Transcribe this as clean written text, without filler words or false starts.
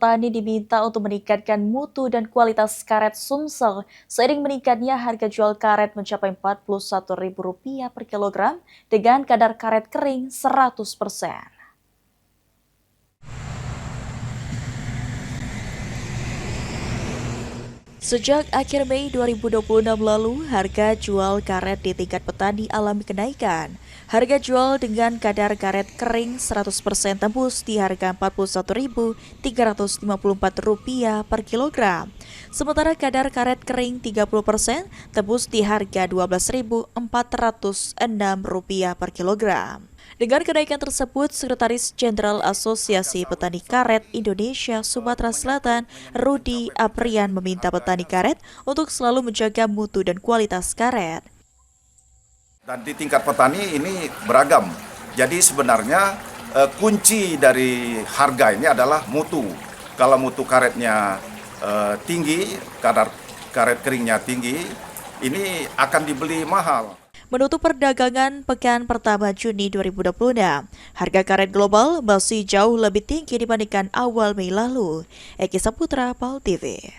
petani diminta untuk meningkatkan mutu dan kualitas karet Sumsel seiring meningkatnya harga jual karet mencapai Rp41.000 per kilogram dengan kadar karet kering 100%. Sejak akhir Mei 2026 lalu, harga jual karet di tingkat petani alami kenaikan. Harga jual dengan kadar karet kering 100% tembus di harga Rp41.354 per kilogram. Sementara kadar karet kering 30% tembus di harga Rp12.406 per kilogram. Dengan kenaikan tersebut, Sekretaris Jenderal Asosiasi Petani Karet Indonesia Sumatera Selatan, Rudi Aprian, meminta petani karet untuk selalu menjaga mutu dan kualitas karet. Dan di tingkat petani ini beragam. Jadi sebenarnya kunci dari harga ini adalah mutu. Kalau mutu karetnya tinggi, kadar karet keringnya tinggi, ini akan dibeli mahal. Menutup perdagangan pekan pertama Juni 2026, harga karet global masih jauh lebih tinggi dibandingkan awal Mei lalu. Eki Saputra, PAL TV.